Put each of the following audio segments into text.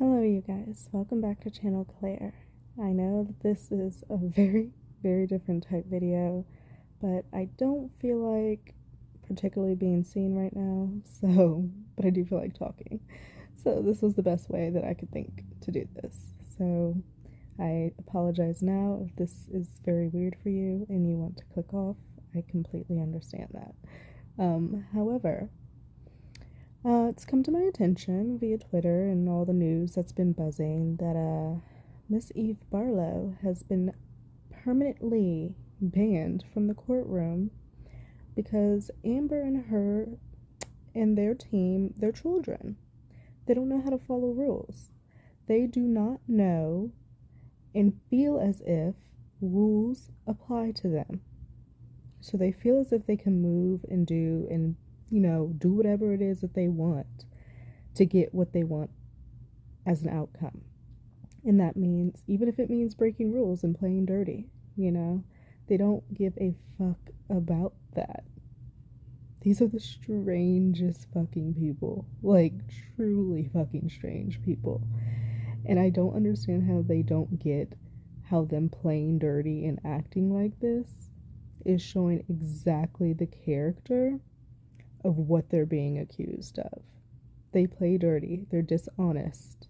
Hello you guys, welcome back to Channel Claire. I know that this is a very different type video, but I don't feel like particularly being seen right now, but I do feel like talking. So this was the best way that I could think to do this. So I apologize now if this is very weird for you and you want to click off. I completely understand that. However, it's come to my attention via Twitter and all the news that's been buzzing that Miss Eve Barlow has been permanently banned from the courtroom because Amber and her and their team, they're children. They don't know how to follow rules. They do not know and feel as if rules apply to them. So they feel as if they can move and do whatever it is that they want to get what they want as an outcome. And that means, even if it means breaking rules and playing dirty, they don't give a fuck about that. These are the strangest fucking people. Like, truly fucking strange people. And I don't understand how they don't get how them playing dirty and acting like this is showing exactly the character of what they're being accused of. They play dirty. They're dishonest.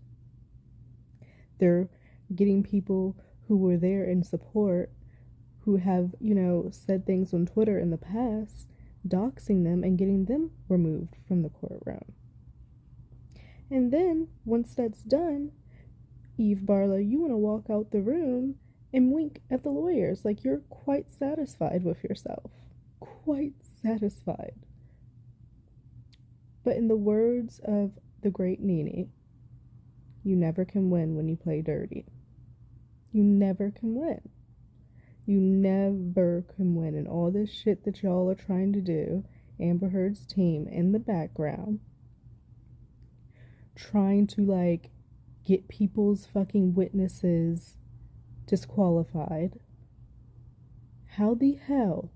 They're getting people who were there in support, who have, said things on Twitter in the past, doxing them and getting them removed from the courtroom. And then, once that's done, Eve Barlow, you want to walk out the room and wink at the lawyers like you're quite satisfied with yourself. Quite satisfied. But in the words of the great Nene, you never can win when you play dirty. You never can win. You never can win. And all this shit that y'all are trying to do, Amber Heard's team in the background, trying to get people's fucking witnesses disqualified. How the hell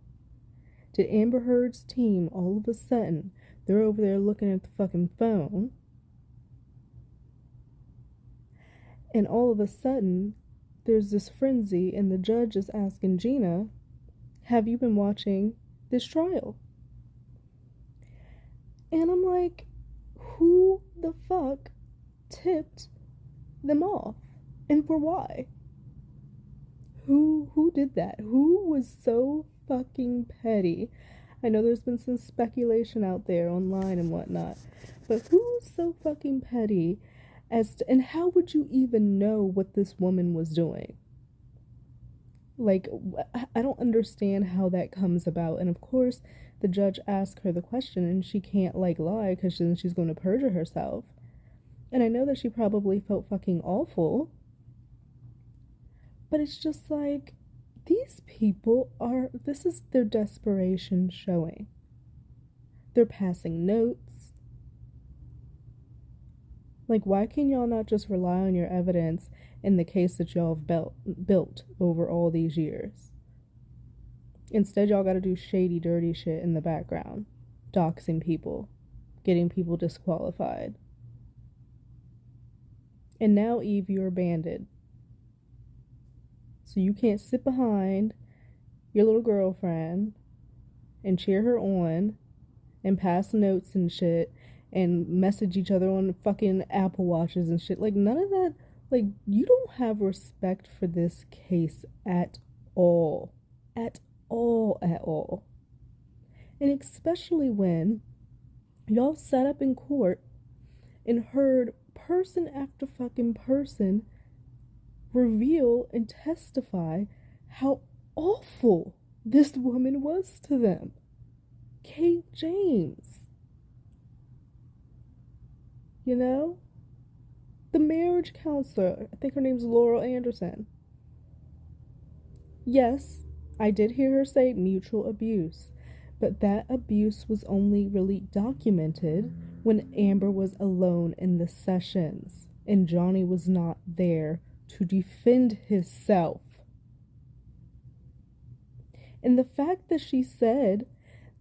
did Amber Heard's team all of a sudden, they're over there looking at the fucking phone, and all of a sudden there's this frenzy and the judge is asking Gina, have you been watching this trial? And I'm like, who the fuck tipped them off? And for why? Who did that? Who was so fucking petty? I know there's been some speculation out there online and whatnot, but who's so fucking petty and how would you even know what this woman was doing? I don't understand how that comes about. And of course, the judge asked her the question and she can't lie because then she's going to perjure herself. And I know that she probably felt fucking awful, but it's just these people this is their desperation showing. They're passing notes. Why can y'all not just rely on your evidence in the case that y'all have built over all these years? Instead, y'all gotta do shady, dirty shit in the background. Doxing people. Getting people disqualified. And now, Eve, you're banned. So you can't sit behind your little girlfriend and cheer her on and pass notes and shit and message each other on fucking Apple Watches and shit. None of that. You don't have respect for this case at all. At all, at all. And especially when y'all sat up in court and heard person after fucking person reveal and testify how awful this woman was to them. Kate James. The marriage counselor, I think her name's Laurel Anderson. Yes, I did hear her say mutual abuse, but that abuse was only really documented when Amber was alone in the sessions and Johnny was not there to defend himself. And the fact that she said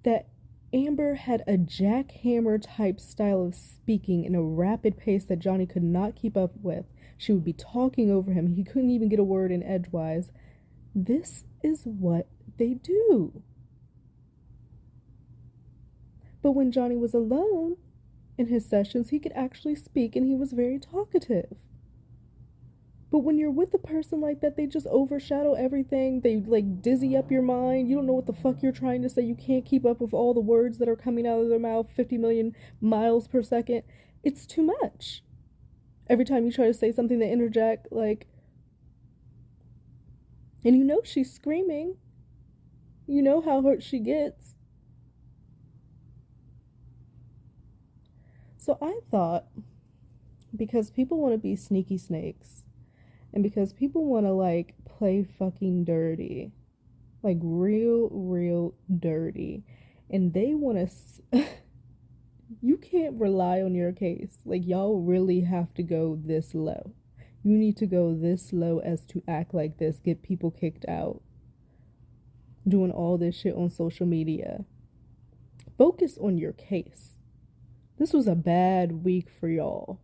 that Amber had a jackhammer type style of speaking in a rapid pace that Johnny could not keep up with. She would be talking over him. He couldn't even get a word in edgewise. This is what they do. But when Johnny was alone in his sessions, he could actually speak and he was very talkative. But when you're with a person like that, they just overshadow everything. They like dizzy up your mind. You don't know what the fuck you're trying to say. You can't keep up with all the words that are coming out of their mouth 50 million miles per second. It's too much. Every time you try to say something, they interject, like, and you know she's screaming. You know how hurt she gets. So I thought, because people want to be sneaky snakes, and because people want to, like, play fucking dirty, like, real dirty, and they want to, you can't rely on your case. Like, y'all really have to go this low. You need to go this low as to act like this, get people kicked out, doing all this shit on social media. Focus on your case. This was a bad week for y'all.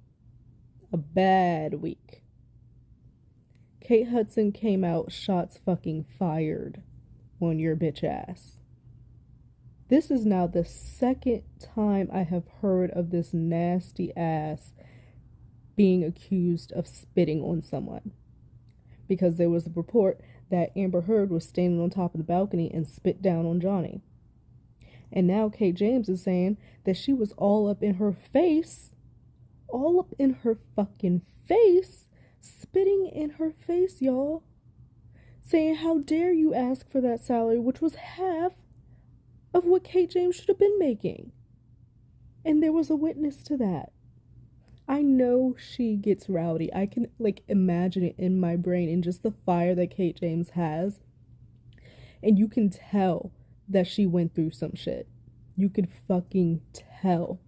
A bad week. Kate Hudson came out shots fucking fired on your bitch ass. This is now the second time I have heard of this nasty ass being accused of spitting on someone. Because there was a report that Amber Heard was standing on top of the balcony and spit down on Johnny. And now Kate James is saying that she was all up in her face, fucking face, spitting in her face, y'all. Saying, how dare you ask for that salary, which was half of what Kate James should have been making. And there was a witness to that. I know she gets rowdy. I can, like, imagine it in my brain and just the fire that Kate James has. And you can tell that she went through some shit. You could fucking tell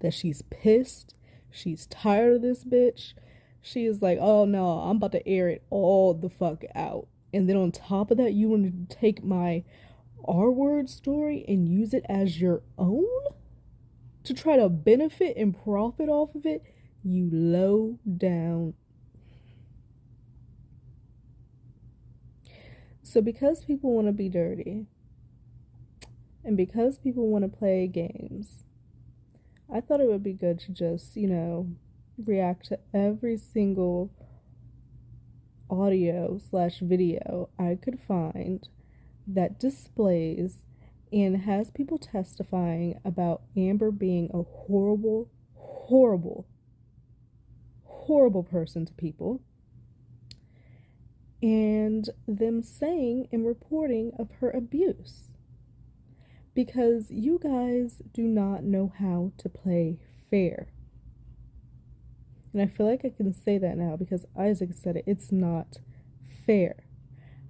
that she's pissed. She's tired of this bitch. She is like, oh no, I'm about to air it all the fuck out. And then on top of that, you want to take my R-word story and use it as your own? To try to benefit and profit off of it? You low down. So because people want to be dirty, and because people want to play games, I thought it would be good to just, react to every single audio/video I could find that displays and has people testifying about Amber being a horrible person to people, and them saying and reporting of her abuse. Because you guys do not know how to play fair. And I feel like I can say that now because Isaac said it. It's not fair.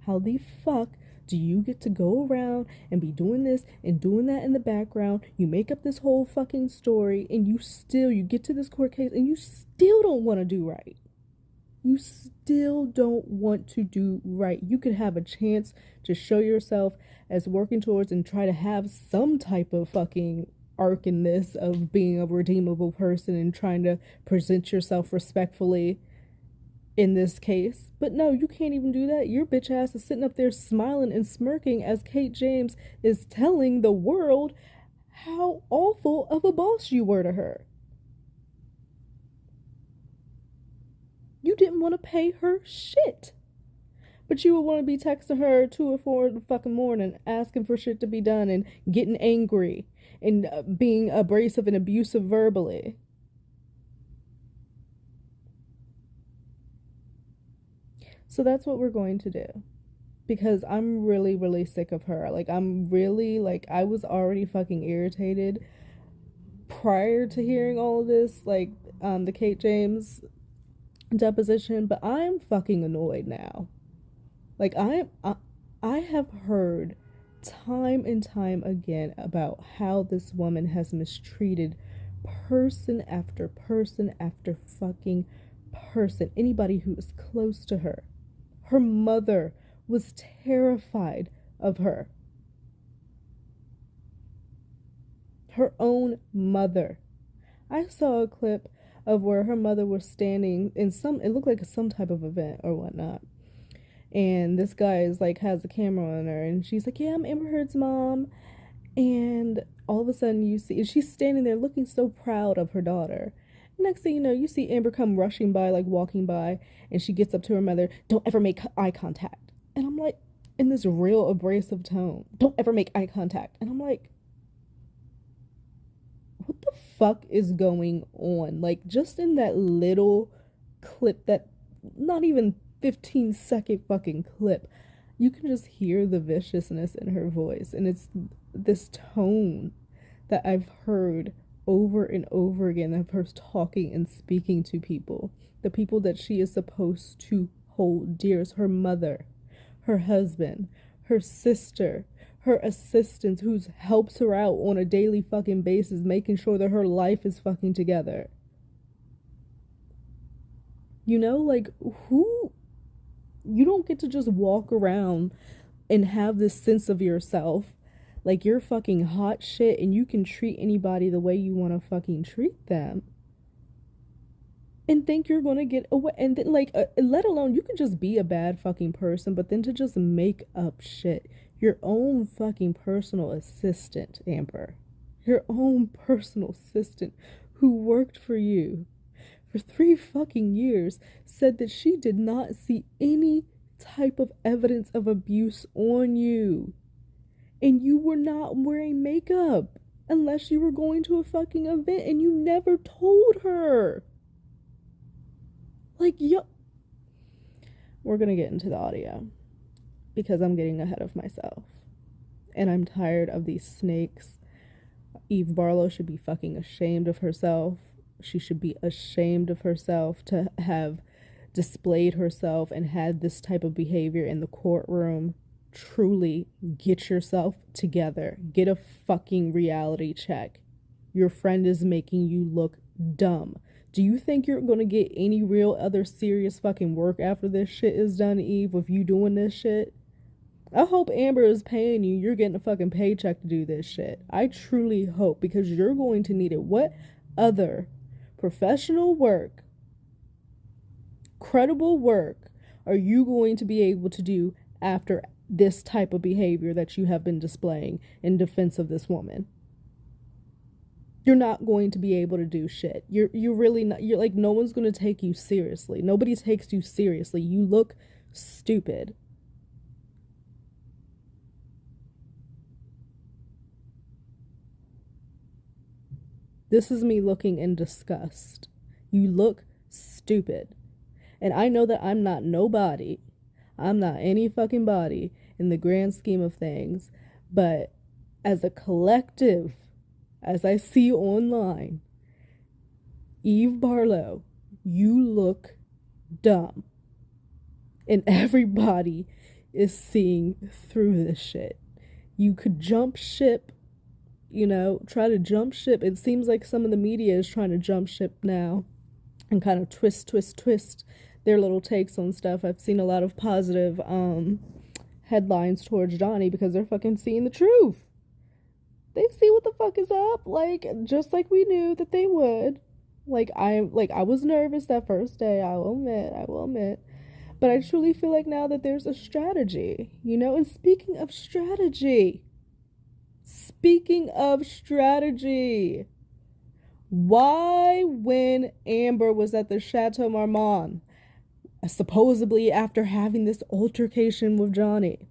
How the fuck do you get to go around and be doing this and doing that in the background? You make up this whole fucking story and you get to this court case and you still don't want to do right. You still don't want to do right. You could have a chance to show yourself as working towards and try to have some type of fucking arc in this of being a redeemable person and trying to present yourself respectfully in this case. But no, you can't even do that. Your bitch ass is sitting up there smiling and smirking as Kate James is telling the world how awful of a boss you were to her. You didn't want to pay her shit. But you would want to be texting her 2 or 4 in the fucking morning, asking for shit to be done and getting angry and being abrasive and abusive verbally. So that's what we're going to do. Because I'm really, really sick of her. Like, I was already fucking irritated prior to hearing all of this, like, the Kate James deposition, but I'm fucking annoyed now. Like, I have heard time and time again about how this woman has mistreated person after person after fucking person. Anybody who is close to her. Her mother was terrified of her. Her own mother. I saw a clip of where her mother was standing in it looked like some type of event or whatnot. And this guy is like, has a camera on her, and she's like, yeah, I'm Amber Heard's mom. And all of a sudden you see, she's standing there looking so proud of her daughter. Next thing you know, you see Amber come rushing by, like walking by, and she gets up to her mother, don't ever make eye contact. And I'm like, in this real abrasive tone, don't ever make eye contact. And I'm like, what the fuck is going on? Like, just in that little clip, that not even 15-second fucking clip, you can just hear the viciousness in her voice. And it's this tone that I've heard over and over again of her talking and speaking to people. The people that she is supposed to hold dear is her mother, her husband, her sister, her assistants who helps her out on a daily fucking basis, making sure that her life is fucking together. You know, like, who? You don't get to just walk around and have this sense of yourself like you're fucking hot shit and you can treat anybody the way you want to fucking treat them and think you're gonna get away. And then, like, let alone, you can just be a bad fucking person, but then to just make up shit. Your own fucking personal assistant, Amber. Your own personal assistant who worked for you for 3 fucking years said that she did not see any type of evidence of abuse on you. And you were not wearing makeup unless you were going to a fucking event, and you never told her. Like, yo. We're gonna get into the audio because I'm getting ahead of myself. And I'm tired of these snakes. Eve Barlow should be fucking ashamed of herself. She should be ashamed of herself to have displayed herself and had this type of behavior in the courtroom. Truly, get yourself together. Get a fucking reality check. Your friend is making you look dumb. Do you think you're gonna get any real other serious fucking work after this shit is done, Eve, with you doing this shit? I hope Amber is paying you. You're getting a fucking paycheck to do this shit. I truly hope, because you're going to need it. What other professional work, credible work, are you going to be able to do after this type of behavior that you have been displaying in defense of this woman? You're not going to be able to do shit. You're really not. You're like, no one's going to take you seriously. Nobody takes you seriously. You look stupid. This is me looking in disgust. You look stupid. And I know that I'm not nobody. I'm not any fucking body in the grand scheme of things. But as a collective, as I see online, Eve Barlow, you look dumb. And everybody is seeing through this shit. You could jump ship, you know, try to jump ship. It seems like some of the media is trying to jump ship now and kind of twist their little takes on stuff. I've seen a lot of positive headlines towards Johnny because they're fucking seeing the truth. They see what the fuck is up, like, just like we knew that they would. I was nervous that first day, I will admit. But I truly feel like now that there's a strategy, you know. And speaking of strategy, why, when Amber was at the Chateau Marmont, supposedly after having this altercation with Johnny,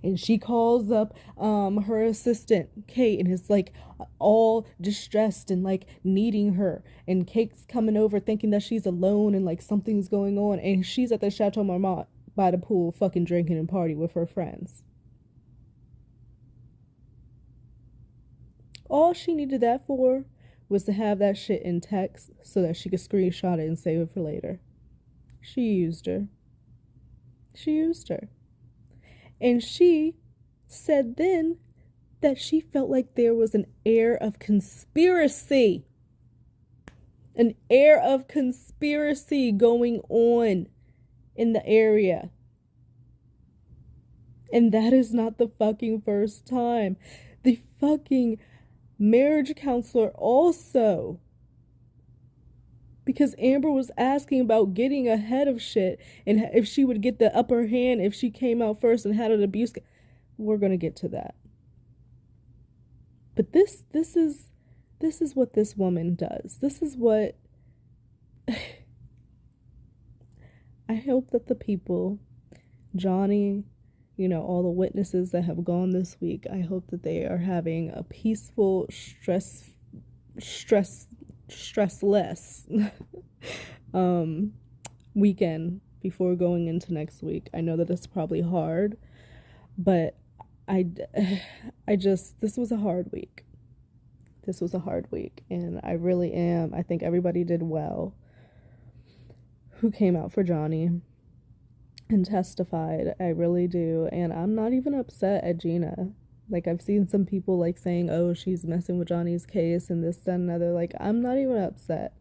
and she calls up her assistant Kate and is like all distressed and like needing her, and Kate's coming over thinking that she's alone and like something's going on, and she's at the Chateau Marmont by the pool fucking drinking and party with her friends. All she needed that for was to have that shit in text so that she could screenshot it and save it for later. She used her. And she said then that she felt like there was an air of conspiracy. An air of conspiracy going on in the area. And that is not the fucking first time. The fucking marriage counselor also. Because Amber was asking about getting ahead of shit and if she would get the upper hand if she came out first and had an abuse. We're going to get to that. But this is what this woman does. This is what I hope that the people, Johnny, all the witnesses that have gone this week, I hope that they are having a peaceful, stressless weekend before going into next week. I know that it's probably hard, but this was a hard week. This was a hard week, and I think everybody did well who came out for Johnny and testified. I really do, and I'm not even upset at Gina. Like, I've seen some people, like, saying, oh, she's messing with Johnny's case and this, that, and another. Like, I'm not even upset,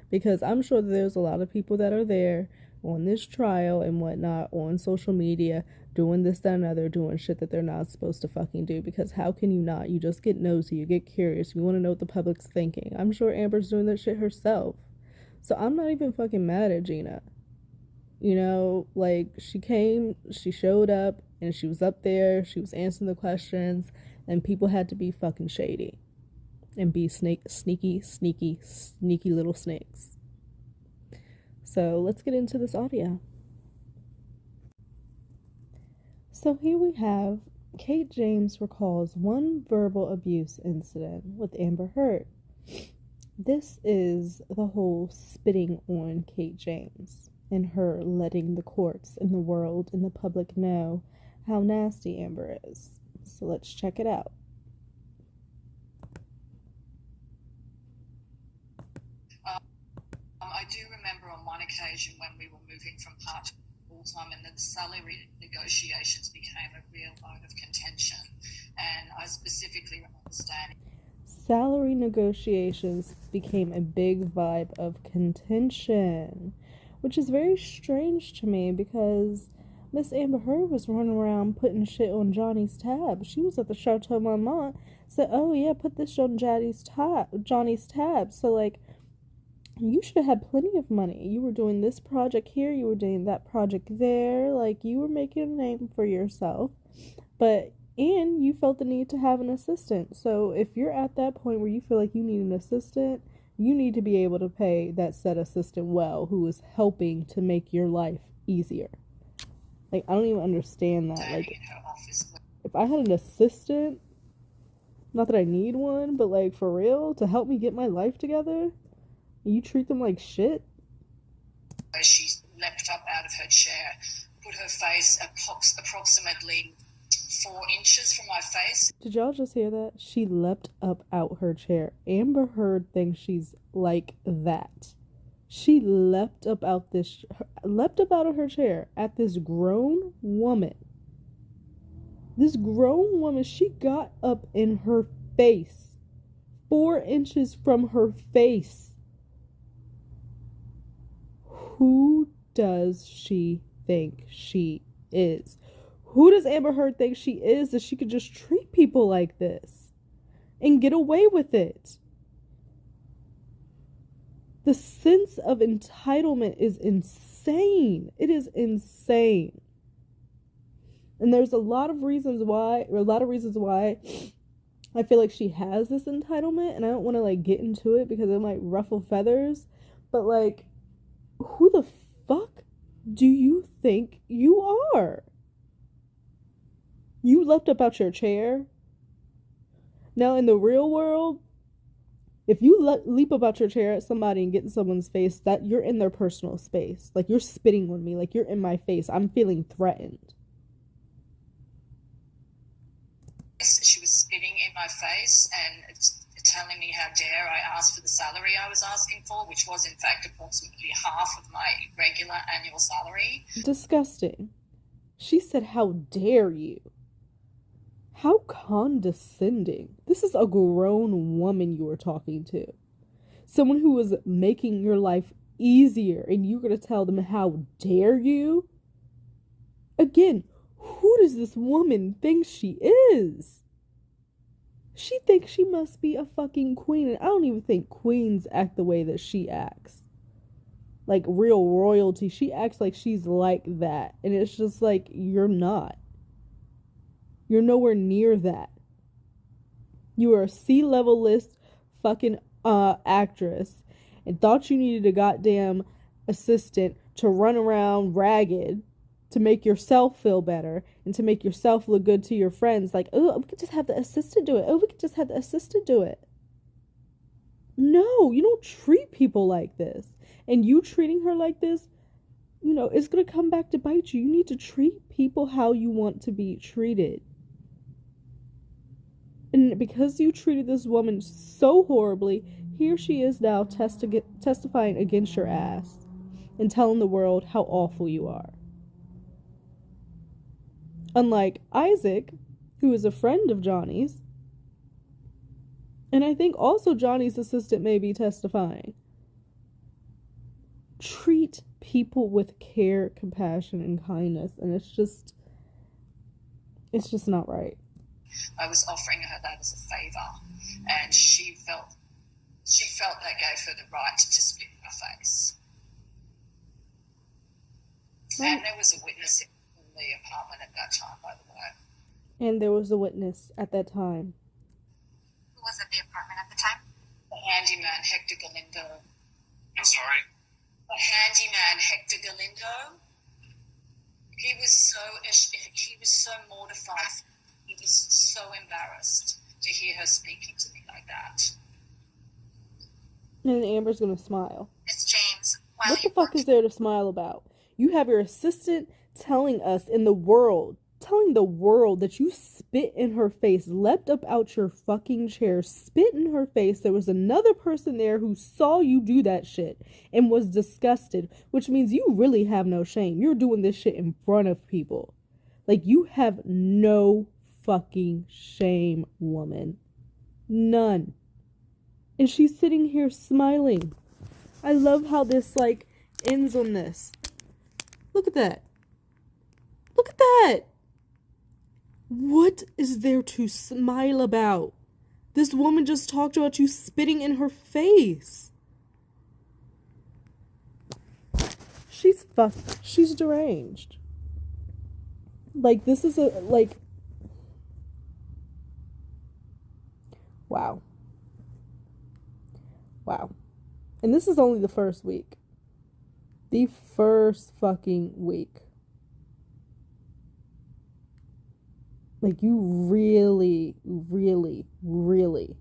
because I'm sure that there's a lot of people that are there on this trial and whatnot on social media doing this, that, and another, doing shit that they're not supposed to fucking do, because how can you not? You just get nosy, you get curious, you want to know what the public's thinking. I'm sure Amber's doing that shit herself. So I'm not even fucking mad at Gina. Like, she showed up, and she was up there, she was answering the questions, and people had to be fucking shady and be sneaky little snakes. So let's get into this audio. So here we have Kate James recalls one verbal abuse incident with Amber Heard. This is the whole spitting on Kate James and her letting the courts and the world and the public know how nasty Amber is. So let's check it out. I do remember on one occasion when we were moving from part to full-time and the salary negotiations became a real bone of contention. And I specifically remember standing. Salary negotiations became a big vibe of contention, which is very strange to me, because Miss Amber Heard was running around putting shit on Johnny's tab. She was at the Chateau Marmont, said, oh yeah, put this on Johnny's tab. So, like, you should have had plenty of money. You were doing this project here, you were doing that project there. Like, you were making a name for yourself. And you felt the need to have an assistant. So if you're at that point where you feel like you need an assistant, you need to be able to pay that said assistant well, who is helping to make your life easier. Like, I don't even understand that. Like, if I had an assistant, not that I need one, but like, for real, to help me get my life together, you treat them like shit. She leapt up out of her chair, put her face approximately 4 inches from my face. Did y'all just hear that? She leapt up out her chair. Amber Heard thinks she's like that. She leapt up out of her chair at this grown woman. This grown woman, she got up in her face. 4 inches from her face. Who does she think she is? Who does Amber Heard think she is that she could just treat people like this and get away with it? The sense of entitlement is insane. It is insane. And there's a lot of reasons why I feel like she has this entitlement, and I don't want to like get into it because it might ruffle feathers, but like, who the fuck do you think you are? You leapt up out your chair. Now, in the real world, if you leap up out your chair at somebody and get in someone's face, that you're in their personal space. Like, you're spitting on me. Like, you're in my face. I'm feeling threatened. She was spitting in my face and telling me how dare I ask for the salary I was asking for, which was, in fact, approximately half of my regular annual salary. Disgusting. She said, how dare you? How condescending. This is a grown woman you are talking to. Someone who is making your life easier, and you're going to tell them, how dare you? Again, who does this woman think she is? She thinks she must be a fucking queen, and I don't even think queens act the way that she acts. Like real royalty. She acts like she's like that. And it's just like, you're not. You're nowhere near that. You are a C-level list fucking actress and thought you needed a goddamn assistant to run around ragged to make yourself feel better and to make yourself look good to your friends. Like, oh, we could just have the assistant do it. Oh, we could just have the assistant do it. No, you don't treat people like this. And you treating her like this, you know, it's going to come back to bite you. You need to treat people how you want to be treated. And because you treated this woman so horribly, here she is now testifying against your ass and telling the world how awful you are. Unlike Isaac, who is a friend of Johnny's, and I think also Johnny's assistant may be testifying. Treat people with care, compassion, and kindness, and it's just not right. I was offering her that as a favour, and she felt that gave her the right to spit in my face. And there was a witness in the apartment at that time, by the way. And there was a witness at that time. Who was at the apartment at the time? The handyman, Hector Galindo. I'm sorry? The handyman, Hector Galindo. He was so mortified. He was so embarrassed to hear her speaking to me like that. And Amber's gonna smile. Miss James, what the fuck is there to smile about? You have your assistant telling the world that you spit in her face, leapt up out your fucking chair, spit in her face. There was another person there who saw you do that shit and was disgusted, which means you really have no shame. You're doing this shit in front of people. Like, you have no fucking shame, woman. None. And she's sitting here smiling. I love how this, like, ends on this. Look at that. Look at that. What is there to smile about? This woman just talked about you spitting in her face. She's fucked. She's deranged. Like, this is wow. Wow. And this is only the first week. The first fucking week. Like, you really, really, really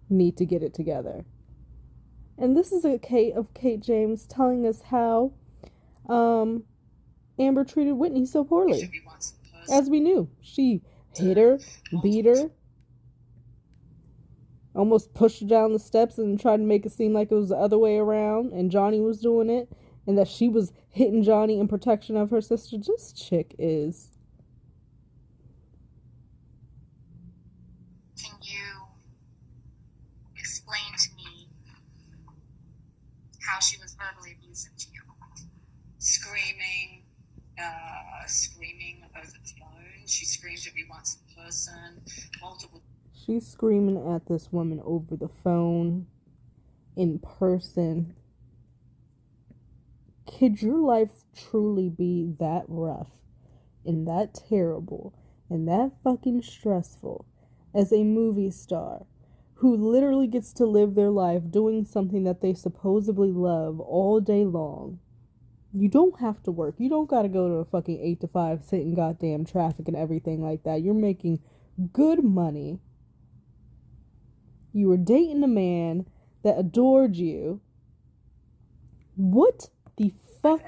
need to get it together. And this is a Kate of Kate James telling us how Amber treated Whitney so poorly. As we knew. She hit her, beat her, almost pushed her down the steps and tried to make it seem like it was the other way around and Johnny was doing it and that she was hitting Johnny in protection of her sister. This chick is... Can you explain to me how she was verbally abusive to you? Screaming over the phone. She screamed at me once in person, multiple. She's screaming at this woman over the phone, in person. Could your life truly be that rough and that terrible and that fucking stressful as a movie star who literally gets to live their life doing something that they supposedly love all day long? You don't have to work. You don't gotta go to a fucking 8 to 5, sit in goddamn traffic and everything like that. You're making good money. You were dating a man that adored you. What the fuck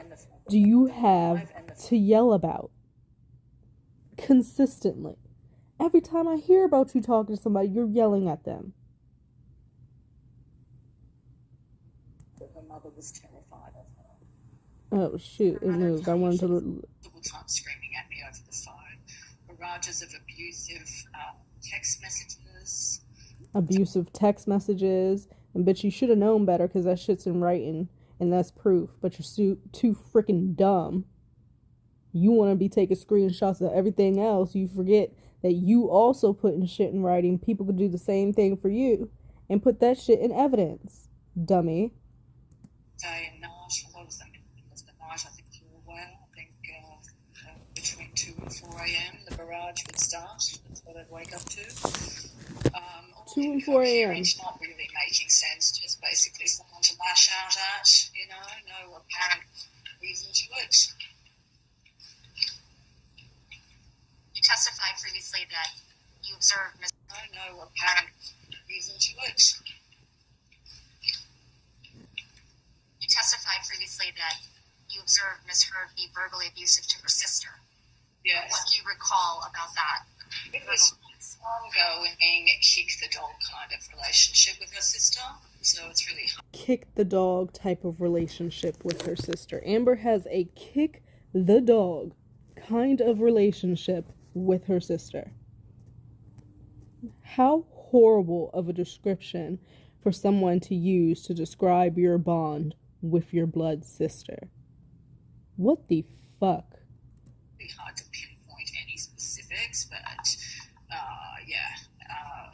do you have to yell about? Consistently. Every time I hear about you talking to somebody, you're yelling at them. Her mother was terrified of her. Oh shoot, it moved. I wanted to... Multiple times screaming at me over the phone. Barrages of abusive text messages. Abusive text messages. And bitch, you should have known better because that shit's in writing. And that's proof. But you're too freaking dumb. You want to be taking screenshots of everything else. You forget that you also put in shit in writing, people could do the same thing for you and put that shit in evidence, dummy. Day and night, a lot of them was the night, I think for a while. I think between 2 and 4 a.m. the barrage would start. That's what I'd wake up to. 2 and 4 a.m. Not really making sense, just basically someone to lash out at, no apparent reason to it. You testified previously that you observed no apparent reason to it. You testified previously that you observed Ms. Heard be verbally abusive to her sister. Yes. What do you recall about that? It was ongoing kick the dog kind of relationship with her sister, so it's really hard. Kick the dog type of relationship with her sister. Amber has a kick the dog kind of relationship with her sister. How horrible of a description for someone to use to describe your bond with your blood sister. What the fuck? It's hard to pinpoint any specifics, but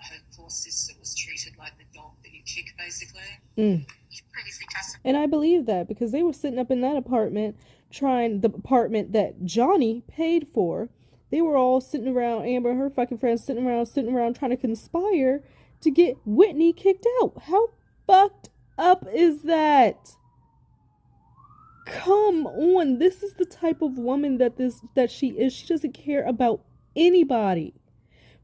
her poor sister was treated like the dog that you kick, basically. You previously testified. And I believe that because they were sitting up in that apartment, the apartment that Johnny paid for. They were all sitting around, Amber and her fucking friends sitting around trying to conspire to get Whitney kicked out. How fucked up is that? Come on, this is the type of woman that she is. She doesn't care about anybody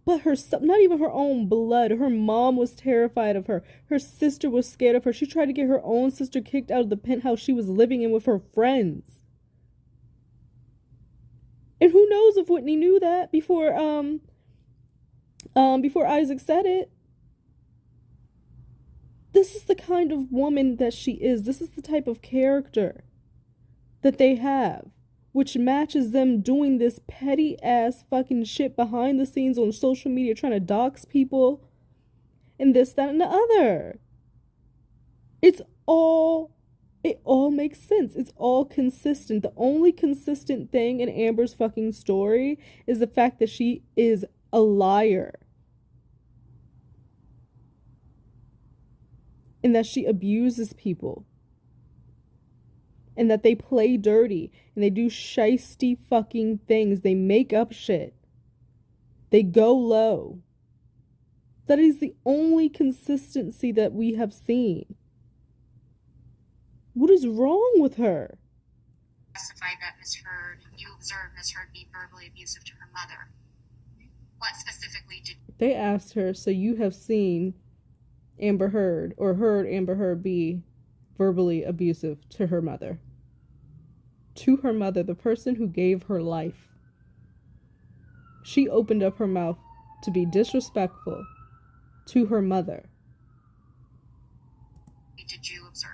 but herself, not even her own blood. Her mom was terrified of her. Her sister was scared of her. She tried to get her own sister kicked out of the penthouse she was living in with her friends. And who knows if Whitney knew that before Isaac said it. This is the kind of woman that she is. This is the type of character that they have, which matches them doing this petty ass fucking shit behind the scenes on social media, trying to dox people and this, that, and the other. It all makes sense. It's all consistent. The only consistent thing in Amber's fucking story is the fact that she is a liar. And that she abuses people. And that they play dirty. And they do shisty fucking things. They make up shit. They go low. That is the only consistency that we have seen. What is wrong with her? Testified that you observed Ms. Heard be verbally abusive to her mother. What specifically did... They asked her, so you have seen Amber Heard, or heard Amber Heard be verbally abusive to her mother. To her mother, the person who gave her life. She opened up her mouth to be disrespectful to her mother. Did you observe?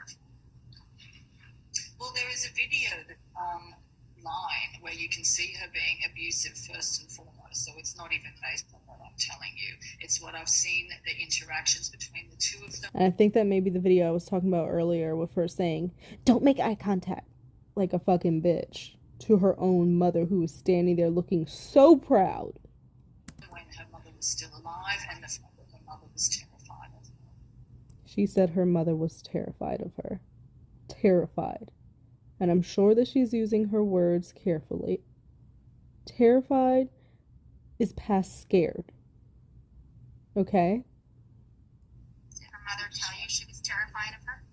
Well, there is a video that online where you can see her being abusive first and foremost, so it's not even based on what I'm telling you. It's what I've seen, the interactions between the two of them. And I think that may be the video I was talking about earlier with her saying, "Don't make eye contact," like a fucking bitch, to her own mother who was standing there looking so proud. When her mother was still alive, and the fact that her mother was terrified of her. She said her mother was terrified of her. Terrified. And I'm sure that she's using her words carefully. Terrified is past scared. Okay? Did her mother tell you she was terrified of her?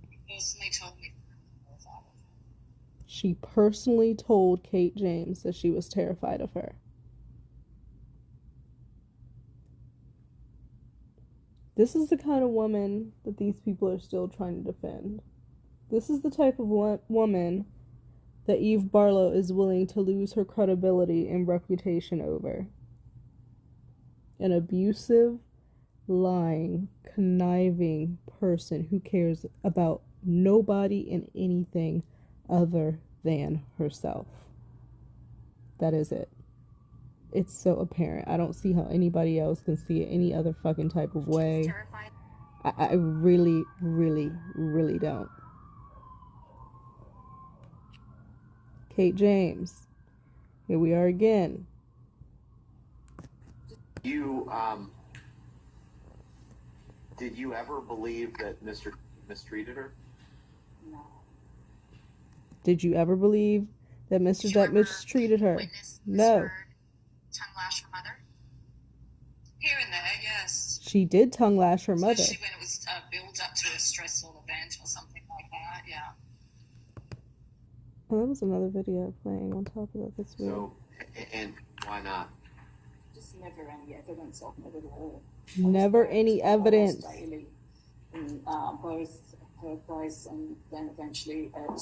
She personally told me terrified of her. She personally told Kate James that she was terrified of her. This is the kind of woman that these people are still trying to defend. This is the type of woman that Eve Barlow is willing to lose her credibility and reputation over. An abusive, lying, conniving person who cares about nobody and anything other than herself. That is it. It's so apparent. I don't see how anybody else can see it any other fucking type of way. I really, really, really don't. Kate James. Here we are again. You did you ever believe that Mr. mistreated her? No. Did you ever believe that Mr. Did you Depp ever mistreated her? witness No. Ms. Heard tongue lash her mother? Here and there, yes. She did tongue lash her mother. Especially when it was built up to a stressful event or something like that, yeah. Oh, that was another video playing on top of that. That's weird. So, and why not? Just never any evidence of it at all. Never any evidence. Daily in both her place and then eventually at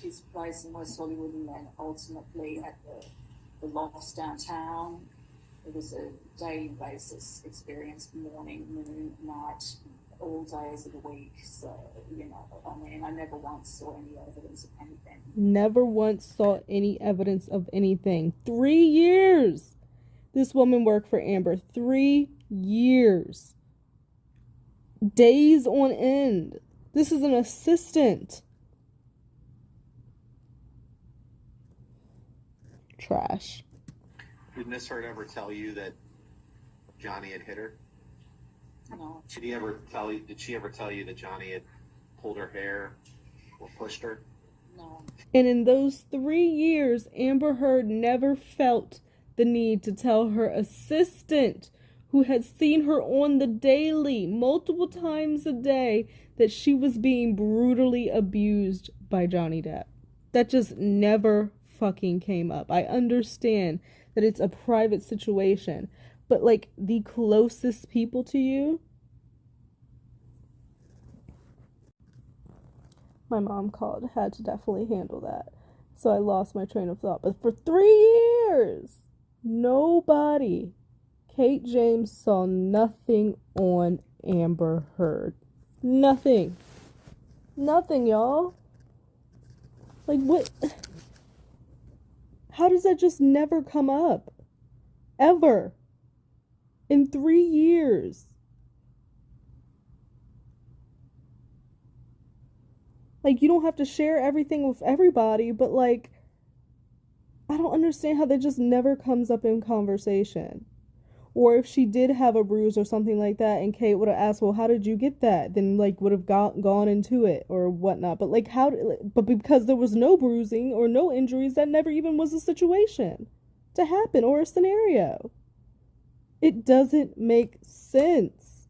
his place in West Hollywood, and then ultimately at the lofts downtown. It was a daily basis experience, morning, noon, night, all days of the week. So, you know, I mean, I never once saw any evidence of anything. Never once saw any evidence of anything. 3 years. This woman worked for Amber. 3 years. Days on end. This is an assistant. Trash. Did Miss Heard ever tell you that Johnny had hit her? No. Did she ever tell you that Johnny had pulled her hair or pushed her? No. And in those 3 years, Amber Heard never felt the need to tell her assistant, who had seen her on the daily, multiple times a day, that she was being brutally abused by Johnny Depp. That just never fucking came up. I understand that it's a private situation, but like the closest people to you. My mom called, had to definitely handle that. So I lost my train of thought. But for 3 years, nobody, Kate James, saw nothing on Amber Heard. Nothing. Nothing, y'all. Like, what? How does that just never come up? Ever. In 3 years. Like, you don't have to share everything with everybody, but like, I don't understand how that just never comes up in conversation. Or if she did have a bruise or something like that, and Kate would have asked, well, how did you get that? Then, like, would have gone into it or whatnot. But, like, but because there was no bruising or no injuries, that never even was a situation to happen or a scenario. It doesn't make sense.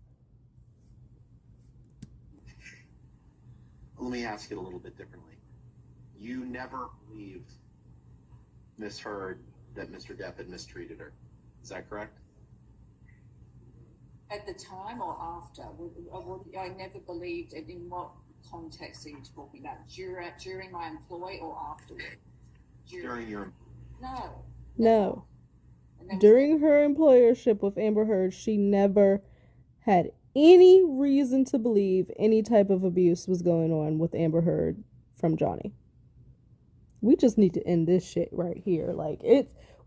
Let me ask it a little bit differently. You never believed Miss Heard that Mr. Depp had mistreated her. Is that correct? At the time or after? I never believed it. In what context are you talking about? During my employ or afterward? During your... No. No. During her employership with Amber Heard, she never had any reason to believe any type of abuse was going on with Amber Heard from Johnny. We just need to end this shit right here. Like,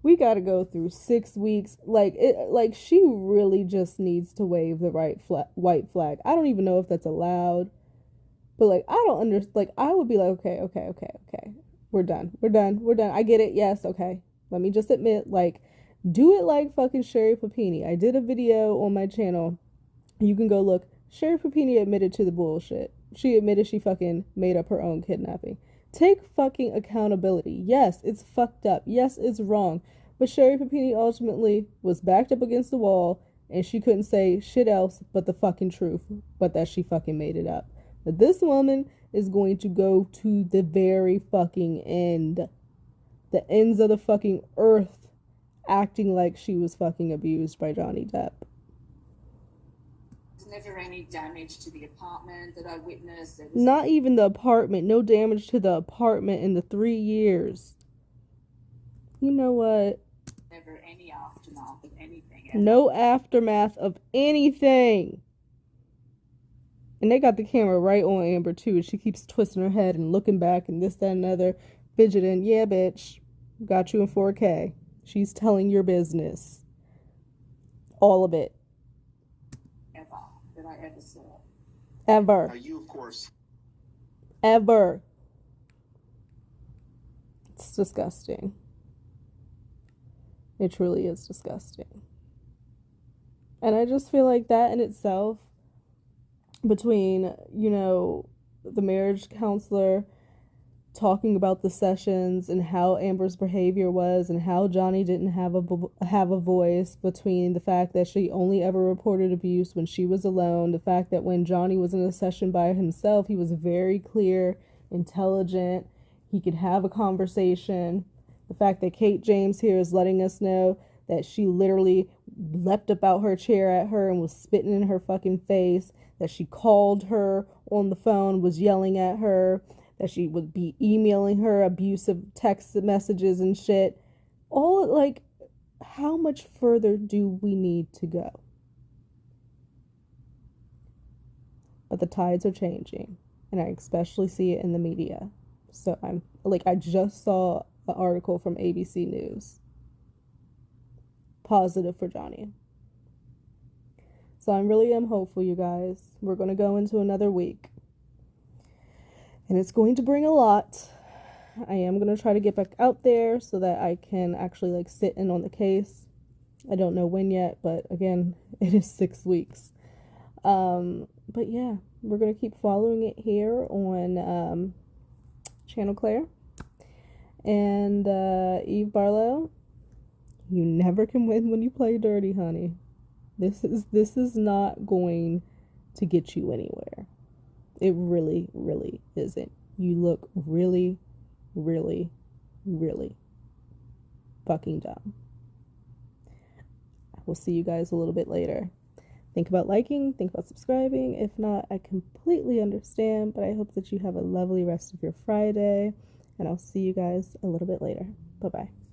we got to go through 6 weeks. Like she really just needs to wave the white flag. I don't even know if that's allowed, but like, I don't understand. Like, I would be like, okay. We're done. I get it. Yes. Okay. Let me just admit, like, do it like fucking Sherry Papini. I did a video on my channel. You can go look. Sherry Papini admitted to the bullshit. She admitted she fucking made up her own kidnapping. Take fucking accountability. Yes, it's fucked up. Yes, it's wrong. But Sherry Papini ultimately was backed up against the wall, and she couldn't say shit else but the fucking truth, but that she fucking made it up. But this woman is going to go to the very fucking end. The ends of the fucking earth, acting like she was fucking abused by Johnny Depp. Never any damage to the apartment that I witnessed. Not even the apartment. No damage to the apartment in the 3 years. You know what? Never any aftermath of anything. Ever. No aftermath of anything. And they got the camera right on Amber too. She keeps twisting her head and looking back and this, that, and other. Fidgeting. Yeah, bitch. Got you in 4K. She's telling your business. All of it. I ever saw. Ever. You, of course. Ever. It's disgusting. It truly is disgusting. And I just feel like that in itself, between, you know, the marriage counselor talking about the sessions and how Amber's behavior was and how Johnny didn't have a voice, between the fact that she only ever reported abuse when she was alone, the fact that when Johnny was in a session by himself, he was very clear, intelligent, he could have a conversation, the fact that Kate James here is letting us know that she literally leapt up out her chair at her and was spitting in her fucking face, that she called her on the phone, was yelling at her, that she would be emailing her abusive text messages and shit. All, like, how much further do we need to go? But the tides are changing, and I especially see it in the media. So I'm like, I just saw an article from ABC News. Positive for Johnny. So I really am hopeful, you guys. We're going to go into another week. And it's going to bring a lot. I am going to try to get back out there so that I can actually, like, sit in on the case. I don't know when yet, but again, it is 6 weeks. But yeah, we're going to keep following it here on Channel Claire. And Eve Barlow, you never can win when you play dirty, honey. This is not going to get you anywhere. It really, really isn't. You look really, really, really fucking dumb. We'll see you guys a little bit later. Think about liking, think about subscribing. If not, I completely understand, but I hope that you have a lovely rest of your Friday, and I'll see you guys a little bit later. Bye-bye.